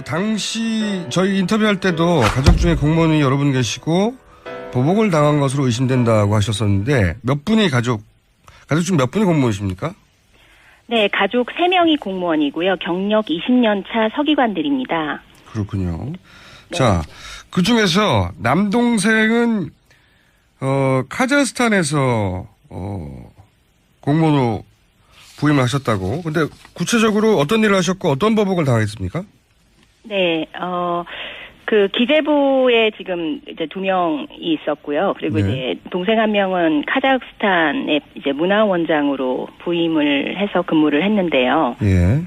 당시 저희 인터뷰할 때도 가족 중에 공무원이 여러 분 계시고 보복을 당한 것으로 의심된다고 하셨었는데 몇 분이 가족 중 몇 분이 공무원이십니까? 네, 가족 3명이 공무원이고요. 경력 20년 차 서기관들입니다. 그렇군요. 네. 자, 그중에서 남동생은 카자흐스탄에서 공무원으로 부임을 하셨다고. 근데 구체적으로 어떤 일을 하셨고 어떤 보복을 당했습니까? 네, 그 기재부에 지금 이제 2명이 있었고요. 그리고 네. 이제 동생 한 명은 카자흐스탄의 이제 문화원장으로 부임을 해서 근무를 했는데요. 예.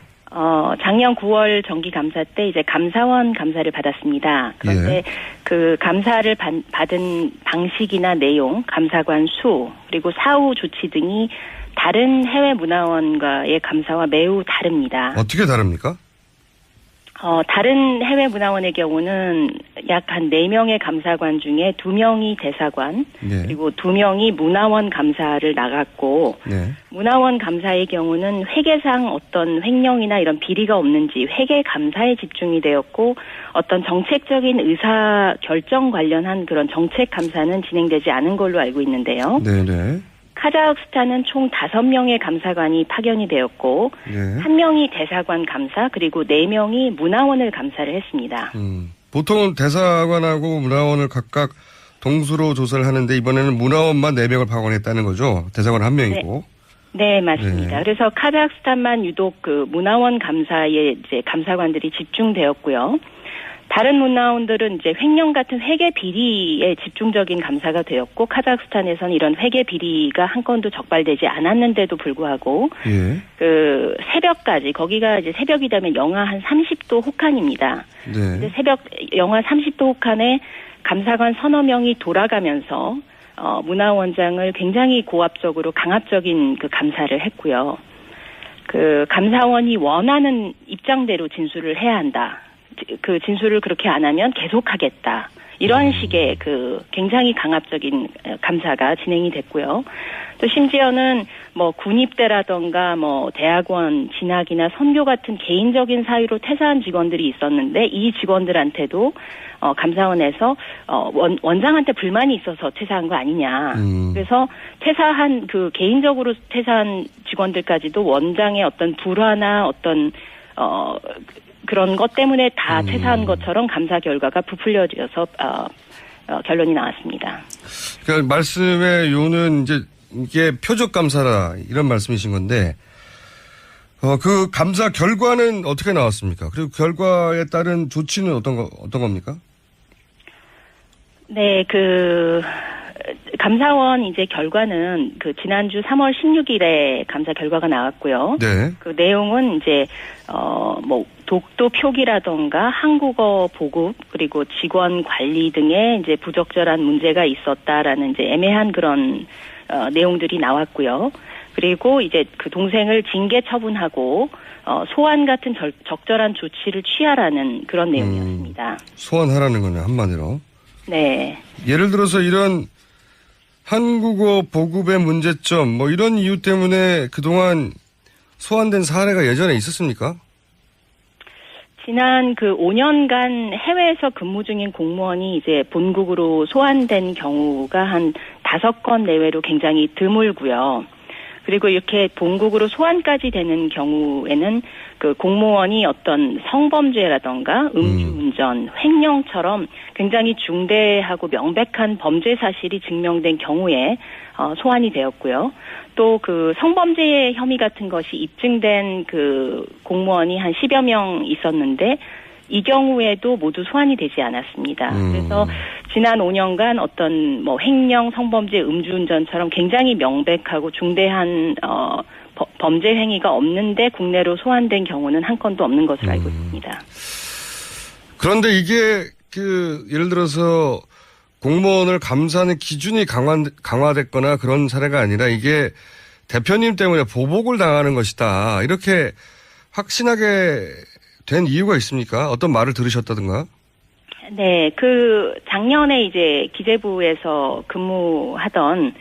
작년 9월 정기감사 때 이제 감사원 감사를 받았습니다. 그런데 예. 그 감사를 받은 방식이나 내용, 감사관 수, 그리고 사후 조치 등이 다른 해외 문화원과의 감사와 매우 다릅니다. 어떻게 다릅니까? 다른 해외 문화원의 경우는 약 한 4명의 감사관 중에 2명이 대사관, 네. 그리고 2명이 문화원 감사를 나갔고, 네. 문화원 감사의 경우는 회계상 어떤 횡령이나 이런 비리가 없는지 회계 감사에 집중이 되었고, 어떤 정책적인 의사 결정 관련한 그런 정책 감사는 진행되지 않은 걸로 알고 있는데요. 네네. 카자흐스탄은 총 5명의 감사관이 파견이 되었고, 네. 1명이 대사관 감사, 그리고 4명이 문화원을 감사를 했습니다. 보통은 대사관하고 문화원을 각각 동수로 조사를 하는데 이번에는 문화원만 4명을 파견했다는 거죠. 대사관 1명이고. 네, 맞습니다. 네. 그래서 카자흐스탄만 유독 그 문화원 감사에 이제 감사관들이 집중되었고요. 다른 문화원들은 이제 횡령 같은 회계 비리에 집중적인 감사가 되었고, 카자흐스탄에서는 이런 회계 비리가 한 건도 적발되지 않았는데도 불구하고, 예. 그 새벽까지, 거기가 이제 새벽이 되면 영하 한 30도 혹한입니다. 네. 새벽 영하 30도 혹한에 감사관 서너 명이 돌아가면서 문화원장을 굉장히 고압적으로 강압적인 그 감사를 했고요. 그 감사원이 원하는 입장대로 진술을 해야 한다. 그 진술을 그렇게 안 하면 계속하겠다. 이런 식의 그 굉장히 강압적인 감사가 진행이 됐고요. 또 심지어는 뭐 군입대라던가 뭐 대학원 진학이나 선교 같은 개인적인 사유로 퇴사한 직원들이 있었는데 이 직원들한테도 감사원에서 원장한테 불만이 있어서 퇴사한 거 아니냐. 그래서 퇴사한 그 개인적으로 퇴사한 직원들까지도 원장의 어떤 불화나 어떤 그런 것 때문에 다 퇴사한 것처럼 감사 결과가 부풀려져서 결론이 나왔습니다. 그러니까 말씀의 요는 이제 이게 표적 감사라 이런 말씀이신 건데 그 감사 결과는 어떻게 나왔습니까? 그리고 결과에 따른 조치는 어떤 겁니까? 네, 그 감사원 이제 결과는 그 지난주 3월 16일에 감사 결과가 나왔고요. 네. 그 내용은 이제 뭐 독도 표기라던가 한국어 보급 그리고 직원 관리 등에 이제 부적절한 문제가 있었다라는 이제 애매한 그런 내용들이 나왔고요. 그리고 이제 그 동생을 징계 처분하고 소환 같은 적절한 조치를 취하라는 그런 내용이었습니다. 소환하라는 거네 한마디로. 네. 예를 들어서 이런 한국어 보급의 문제점 뭐 이런 이유 때문에 그동안 소환된 사례가 예전에 있었습니까? 지난 그 5년간 해외에서 근무 중인 공무원이 이제 본국으로 소환된 경우가 한 5건 내외로 굉장히 드물고요. 그리고 이렇게 본국으로 소환까지 되는 경우에는 그 공무원이 어떤 성범죄라던가 음주운전, 횡령처럼 굉장히 중대하고 명백한 범죄 사실이 증명된 경우에 소환이 되었고요. 또 그 성범죄 혐의 같은 것이 입증된 그 공무원이 한 10여 명 있었는데 이 경우에도 모두 소환이 되지 않았습니다. 그래서 지난 5년간 어떤 뭐 횡령, 성범죄, 음주운전처럼 굉장히 명백하고 중대한 범죄 행위가 없는데 국내로 소환된 경우는 한 건도 없는 것으로 알고 있습니다. 그런데 이게 그 예를 들어서 공무원을 감사하는 기준이 강화됐거나 그런 사례가 아니라 이게 대표님 때문에 보복을 당하는 것이다. 이렇게 확신하게 된 이유가 있습니까? 어떤 말을 들으셨다든가? 네, 그 작년에 이제 기재부에서 근무하던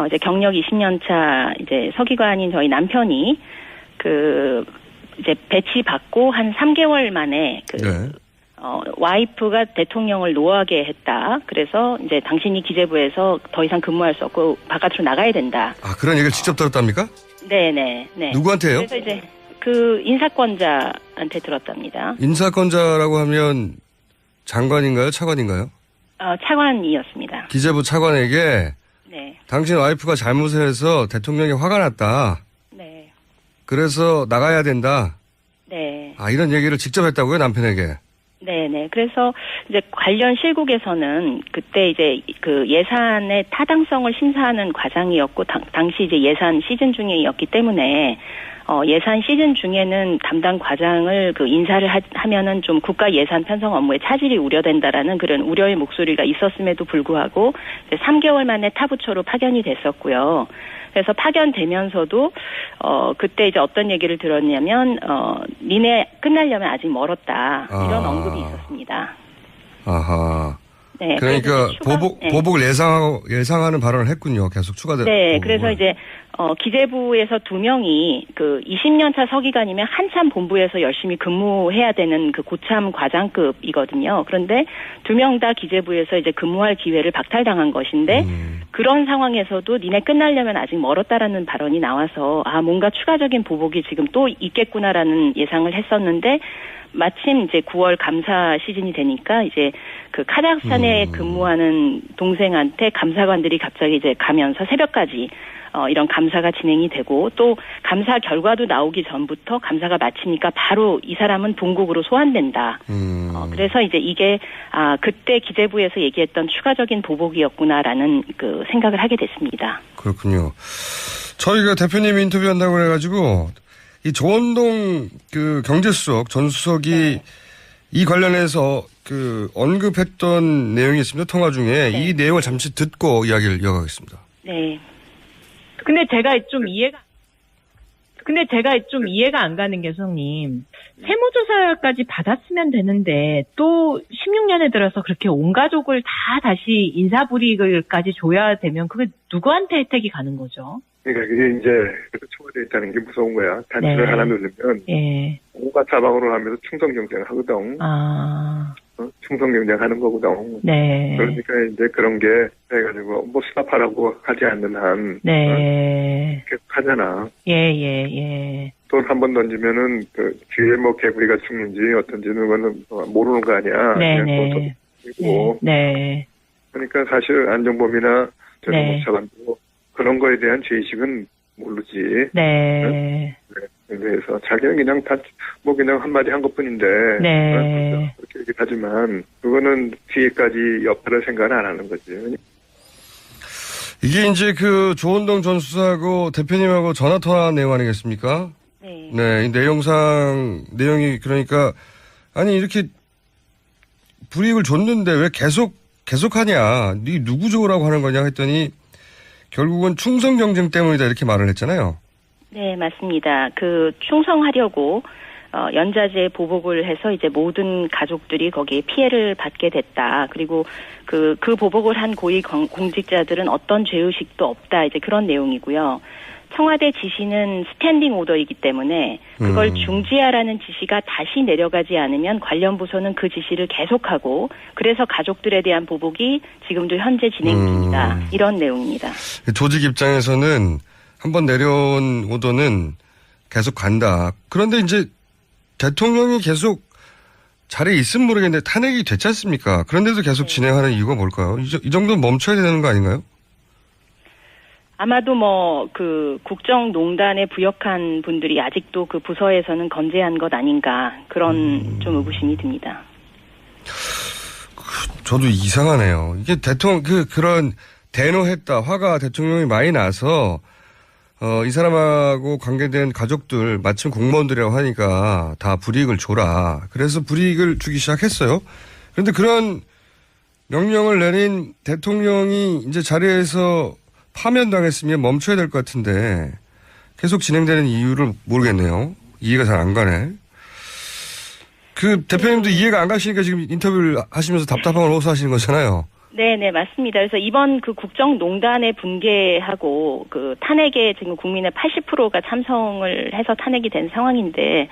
이제 경력 20년 차 이제 서기관인 저희 남편이 그 이제 배치받고 한 3개월 만에 네. 와이프가 대통령을 노하게 했다. 그래서 이제 당신이 기재부에서 더 이상 근무할 수 없고 바깥으로 나가야 된다. 아, 그런 얘기를 직접 들었답니까? 네네. 네. 누구한테요? 그래서 이제 그 인사권자한테 들었답니다. 인사권자라고 하면 장관인가요? 차관인가요? 차관이었습니다. 기재부 차관에게 네. 당신 와이프가 잘못을 해서 대통령이 화가 났다. 네. 그래서 나가야 된다. 네. 아, 이런 얘기를 직접 했다고요, 남편에게? 네네. 그래서 이제 관련 실국에서는 그때 이제 그 예산의 타당성을 심사하는 과정이었고 당시 이제 예산 시즌 중이었기 때문에 예산 시즌 중에는 담당 과장을 그 인사를 하면은 좀 국가 예산 편성 업무에 차질이 우려된다라는 그런 우려의 목소리가 있었음에도 불구하고 이제 3개월 만에 타부처로 파견이 됐었고요. 그래서 파견되면서도 그때 이제 어떤 얘기를 들었냐면 니네 끝나려면 아직 멀었다 이런 언급이 있었습니다. 아하. 네. 그러니까 네. 보복을 예상하는 발언을 했군요. 계속 추가되고. 네. 그래서 이제 기재부에서 2명이 그 20년차 서기관이면 한참 본부에서 열심히 근무해야 되는 그 고참 과장급이거든요. 그런데 2명 다 기재부에서 이제 근무할 기회를 박탈당한 것인데 그런 상황에서도 니네 끝나려면 아직 멀었다라는 발언이 나와서 뭔가 추가적인 보복이 지금 또 있겠구나라는 예상을 했었는데 마침 이제 9월 감사 시즌이 되니까 이제 그 카자흐스탄에 근무하는 동생한테 감사관들이 갑자기 이제 가면서 새벽까지 이런 감사가 진행이 되고 또 감사 결과도 나오기 전부터 감사가 마치니까 바로 이 사람은 본국으로 소환된다. 그래서 이제 이게 그때 기재부에서 얘기했던 추가적인 보복이었구나라는 그 생각을 하게 됐습니다. 그렇군요. 저희가 대표님 인터뷰한다고 그래가지고 이 조원동 그 경제수석 전 수석이 이 관련해서 그 언급했던 내용이 있습니다. 통화 중에 이 내용을 잠시 듣고 이야기를 이어가겠습니다. 네. 근데 제가 좀 이해가 안 가는 게 선생님, 세무조사까지 받았으면 되는데 또 16년에 들어서 그렇게 온 가족을 다 다시 인사불이익까지 줘야 되면 그게 누구한테 혜택이 가는 거죠? 그러니까 그게 이제 청와대에 있다는 게 무서운 거야. 단추를 하나 누르면 온갖 사방으로 하면서 충성 경쟁을 하거든. 충성 경쟁하는 거거든. 네. 그러니까 이제 그런 게 해가지고 뭐 수납하라고 하지 않는 한 계속 하잖아. 예. 돈 한 번 던지면은 그 뒤에 뭐 개구리가 죽는지 어떤지는 그거는 모르는 거 아니야. 네네. 네. 그러니까 사실 안정범이나 조정목 차관도 그런 거에 대한 죄의식은 모르지. 네. 그래서 자기는 그냥 그냥 한마디 한 것 뿐인데. 네. 그렇게 얘기하지만, 그거는 뒤에까지 옆에를 생각을 안 하는 거지. 이게 이제 그 조원동 전 수사하고 대표님하고 전화 통화 내용 아니겠습니까? 네. 네. 이 내용이 그러니까, 아니, 이렇게 불이익을 줬는데 왜 계속하냐. 네 누구 좋으라고 하는 거냐 했더니, 결국은 충성 경쟁 때문이다 이렇게 말을 했잖아요. 네, 맞습니다. 그 충성하려고 연좌제 보복을 해서 이제 모든 가족들이 거기에 피해를 받게 됐다. 그리고 그 보복을 한 고위 공직자들은 어떤 죄의식도 없다. 이제 그런 내용이고요. 청와대 지시는 스탠딩 오더이기 때문에 그걸 중지하라는 지시가 다시 내려가지 않으면 관련 부서는 그 지시를 계속하고 그래서 가족들에 대한 보복이 지금도 현재 진행 중이다. 이런 내용입니다. 조직 입장에서는 한번 내려온 오더는 계속 간다. 그런데 이제 대통령이 계속 자리에 있으면 모르겠는데 탄핵이 됐지 않습니까? 그런데도 계속 진행하는 이유가 뭘까요? 이 정도는 멈춰야 되는 거 아닌가요? 아마도 그 국정농단에 부역한 분들이 아직도 그 부서에서는 건재한 것 아닌가 그런 좀 의구심이 듭니다. 저도 이상하네요. 이게 그런 대노했다 화가 대통령이 많이 나서 이 사람하고 관계된 가족들 마침 공무원들이라고 하니까 다 불이익을 줘라. 그래서 불이익을 주기 시작했어요. 그런데 그런 명령을 내린 대통령이 이제 자리에서 파면당했으면 멈춰야 될 것 같은데 계속 진행되는 이유를 모르겠네요. 이해가 잘 안 가네. 그 대표님도 이해가 안 가시니까 지금 인터뷰를 하시면서 답답함을 호소하시는 거잖아요. 네네, 맞습니다. 그래서 이번 그 국정농단의 붕괴하고 그 탄핵에 지금 국민의 80%가 참석을 해서 탄핵이 된 상황인데,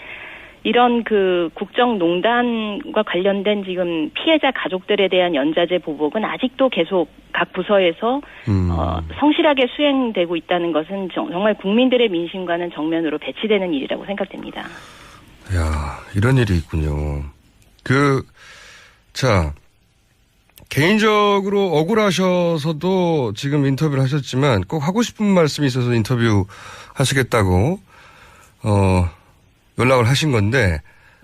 이런 그 국정농단과 관련된 지금 피해자 가족들에 대한 연좌제 보복은 아직도 계속 각 부서에서 성실하게 수행되고 있다는 것은 정말 국민들의 민심과는 정면으로 배치되는 일이라고 생각됩니다. 야, 이런 일이 있군요. 자, 개인적으로 억울하셔서도 지금 인터뷰를 하셨지만 꼭 하고 싶은 말씀이 있어서 인터뷰 하시겠다고, 연락을 하신 건데,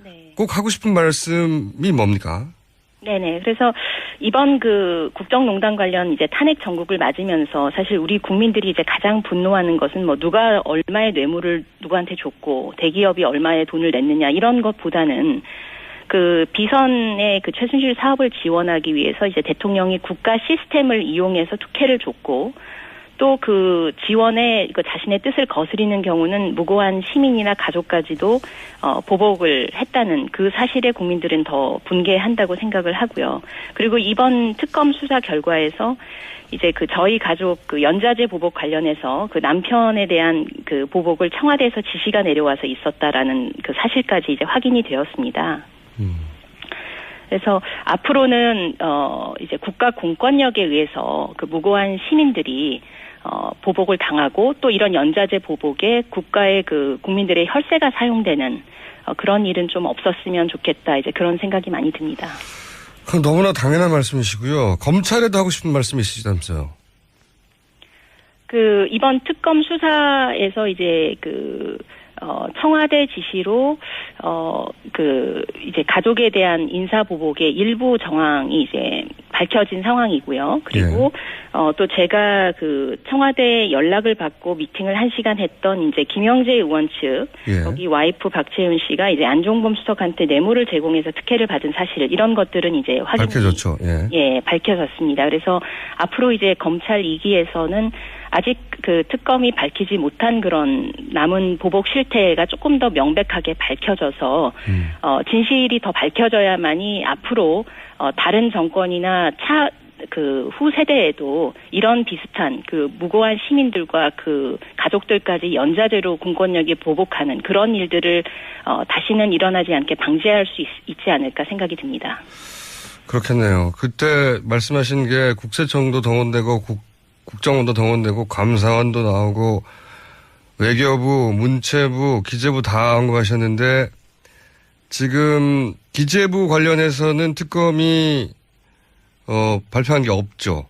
네. 꼭 하고 싶은 말씀이 뭡니까? 네네. 그래서 이번 그 국정농단 관련 이제 탄핵 정국을 맞으면서 사실 우리 국민들이 이제 가장 분노하는 것은 뭐 누가 얼마의 뇌물을 누구한테 줬고 대기업이 얼마의 돈을 냈느냐 이런 것보다는 그 비선의 그 최순실 사업을 지원하기 위해서 이제 대통령이 국가 시스템을 이용해서 특혜를 줬고 또 그 지원에 그 자신의 뜻을 거스리는 경우는 무고한 시민이나 가족까지도 보복을 했다는 그 사실에 국민들은 더 분개한다고 생각을 하고요. 그리고 이번 특검 수사 결과에서 이제 그 저희 가족 그 연좌제 보복 관련해서 그 남편에 대한 그 보복을 청와대에서 지시가 내려와서 있었다라는 그 사실까지 이제 확인이 되었습니다. 그래서 앞으로는 이제 국가 공권력에 의해서 그 무고한 시민들이 보복을 당하고 또 이런 연좌제 보복에 국가의 그 국민들의 혈세가 사용되는 그런 일은 좀 없었으면 좋겠다. 이제 그런 생각이 많이 듭니다. 그럼 너무나 당연한 말씀이시고요. 검찰에도 하고 싶은 말씀이 있으시다면서요? 그 이번 특검 수사에서 이제 청와대 지시로 이제 가족에 대한 인사 보복의 일부 정황이 이제 밝혀진 상황이고요. 그리고 또 제가 그 청와대 연락을 받고 미팅을 1시간 했던 이제 김영재 의원 측 거기 와이프 박채윤 씨가 이제 안종범 수석한테 뇌물을 제공해서 특혜를 받은 사실 이런 것들은 이제 밝혀졌죠. 밝혀졌습니다. 그래서 앞으로 이제 검찰 2기에서는 아직 그 특검이 밝히지 못한 그런 남은 보복 실태가 조금 더 명백하게 밝혀져서 진실이 더 밝혀져야만이 앞으로 다른 정권이나 그 후 세대에도 이런 비슷한 그 무고한 시민들과 그 가족들까지 연좌제로 공권력이 보복하는 그런 일들을 다시는 일어나지 않게 방지할 수 있지 않을까 생각이 듭니다. 그렇겠네요. 그때 말씀하신 게 국세청도 동원되고 국정원도 동원되고 감사원도 나오고 외교부, 문체부, 기재부 다 언급하셨는데 지금 기재부 관련해서는 특검이 발표한 게 없죠.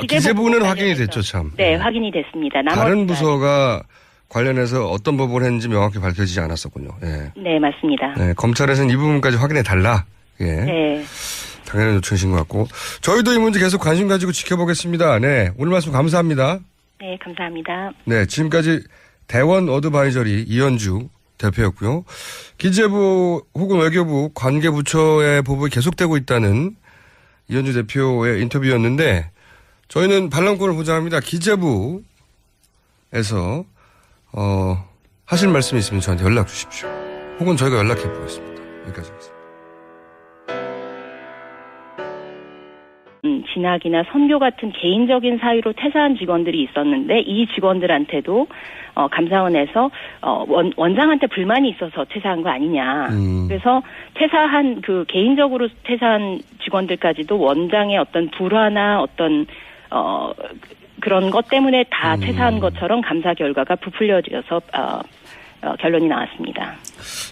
기재부는 확인이 됐죠, 참. 네, 확인이 됐습니다. 다른 부서가 관련해서 어떤 법을 했는지 명확히 밝혀지지 않았었군요. 네, 맞습니다. 네, 검찰에서는 이 부분까지 확인해 달라. 네. 당연한 요청이신 것 같고. 저희도 이 문제 계속 관심 가지고 지켜보겠습니다. 네. 오늘 말씀 감사합니다. 네, 감사합니다. 네. 지금까지 대원 어드바이저리 이현주 대표였고요. 기재부 혹은 외교부 관계부처의 보복이 계속되고 있다는 이현주 대표의 인터뷰였는데 저희는 반론권을 보장합니다. 기재부에서 하실 말씀이 있으면 저한테 연락 주십시오. 혹은 저희가 연락해 보겠습니다. 여기까지 하겠습니다. 진학이나 선교 같은 개인적인 사유로 퇴사한 직원들이 있었는데 이 직원들한테도 감사원에서 원장한테 불만이 있어서 퇴사한 거 아니냐. 그래서 퇴사한 그 개인적으로 퇴사한 직원들까지도 원장의 어떤 불화나 어떤 그런 것 때문에 다 퇴사한 것처럼 감사 결과가 부풀려져서 결론이 나왔습니다.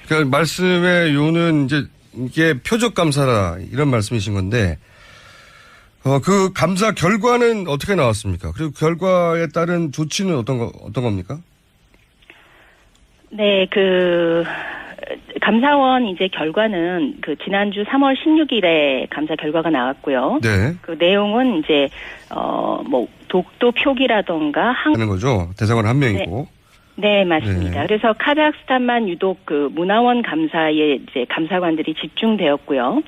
그러니까 말씀의 요는 이제 이게 표적 감사라 이런 말씀이신 건데 그 감사 결과는 어떻게 나왔습니까? 그리고 결과에 따른 조치는 어떤 겁니까? 네, 감사원 이제 결과는 지난주 3월 16일에 감사 결과가 나왔고요. 네. 그 내용은 이제, 독도 표기라던가 하는 거죠? 대상은 한 명이고. 네, 맞습니다. 네. 그래서 카자흐스탄만 유독 문화원 감사에 이제 감사관들이 집중되었고요.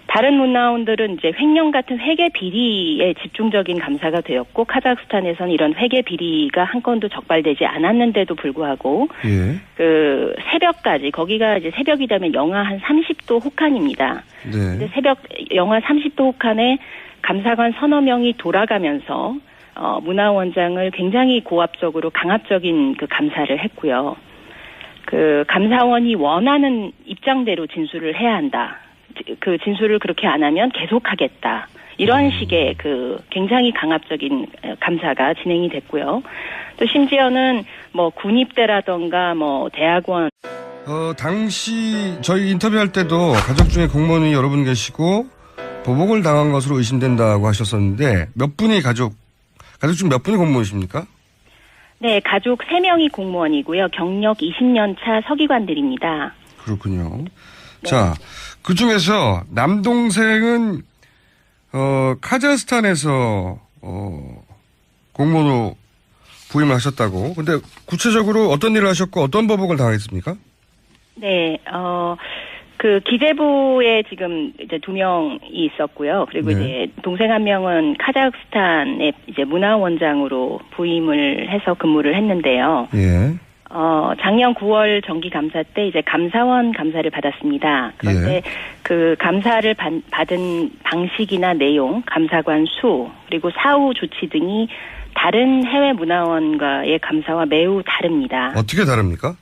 다른 문화원들은 이제 횡령 같은 회계 비리에 집중적인 감사가 되었고 카자흐스탄에서는 이런 회계 비리가 한 건도 적발되지 않았는데도 불구하고 새벽까지 거기가 이제 새벽이 되면 영하 한 30도 혹한입니다. 네. 근데 새벽 영하 30도 혹한에 감사관 서너 명이 돌아가면서 문화원장을 굉장히 고압적으로 강압적인 그 감사를 했고요. 그 감사원이 원하는 입장대로 진술을 해야 한다. 그 진술을 그렇게 안 하면 계속하겠다. 이런 식의 그 굉장히 강압적인 감사가 진행이 됐고요. 또 심지어는 뭐 군입대라던가 뭐 대학원. 당시 저희 인터뷰할 때도 가족 중에 공무원이 여러 분 계시고 보복을 당한 것으로 의심된다고 하셨었는데 가족 중 몇 분이 공무원이십니까? 네, 가족 3명이 공무원이고요. 경력 20년 차 서기관들입니다. 그렇군요. 네. 자, 그 중에서 남동생은 카자흐스탄에서 공무원으로 부임을 하셨다고. 근데 구체적으로 어떤 일을 하셨고 어떤 보복을 당했습니까? 네, 그 기재부에 지금 이제 2명이 있었고요. 그리고 네. 이제 동생 1명은 카자흐스탄의 이제 문화원장으로 부임을 해서 근무를 했는데요. 예. 작년 9월 정기 감사 때 이제 감사원 감사를 받았습니다. 그런데 예. 그 감사를 받은 방식이나 내용, 감사관 수, 그리고 사후 조치 등이 다른 해외 문화원과의 감사와 매우 다릅니다. 어떻게 다릅니까?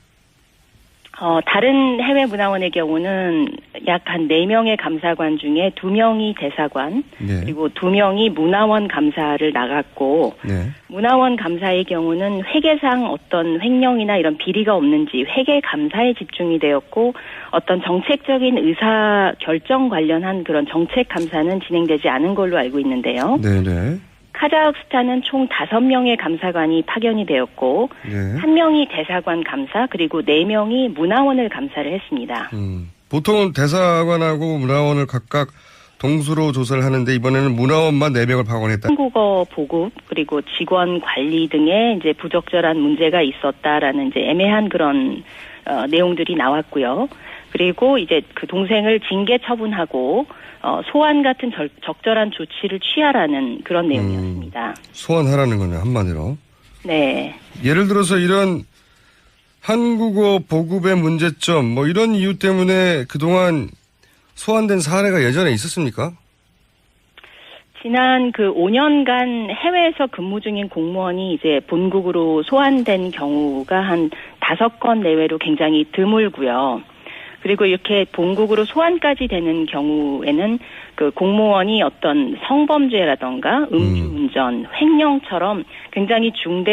다른 해외 문화원의 경우는 약 한 4명의 감사관 중에 2명이 대사관, 네. 그리고 2명이 문화원 감사를 나갔고, 네. 문화원 감사의 경우는 회계상 어떤 횡령이나 이런 비리가 없는지 회계 감사에 집중이 되었고, 어떤 정책적인 의사 결정 관련한 그런 정책 감사는 진행되지 않은 걸로 알고 있는데요. 네네. 카자흐스탄은 총 5명의 감사관이 파견이 되었고, 네. 1명이 대사관 감사, 그리고 4명이 문화원을 감사를 했습니다. 보통은 대사관하고 문화원을 각각 동수로 조사를 하는데 이번에는 문화원만 4명을 파견했다. 한국어 보급, 그리고 직원 관리 등에 이제 부적절한 문제가 있었다라는 이제 애매한 그런 내용들이 나왔고요. 그리고 이제 그 동생을 징계 처분하고 소환 같은 적절한 조치를 취하라는 그런 내용이었습니다. 소환하라는 거네요, 한마디로. 네. 예를 들어서 이런 한국어 보급의 문제점, 뭐 이런 이유 때문에 그동안 소환된 사례가 예전에 있었습니까? 지난 그 5년간 해외에서 근무 중인 공무원이 이제 본국으로 소환된 경우가 한 5건 내외로 굉장히 드물고요. 그리고 이렇게 본국으로 소환까지 되는 경우에는 그 공무원이 어떤 성범죄라던가 음주운전, 횡령처럼 굉장히 중대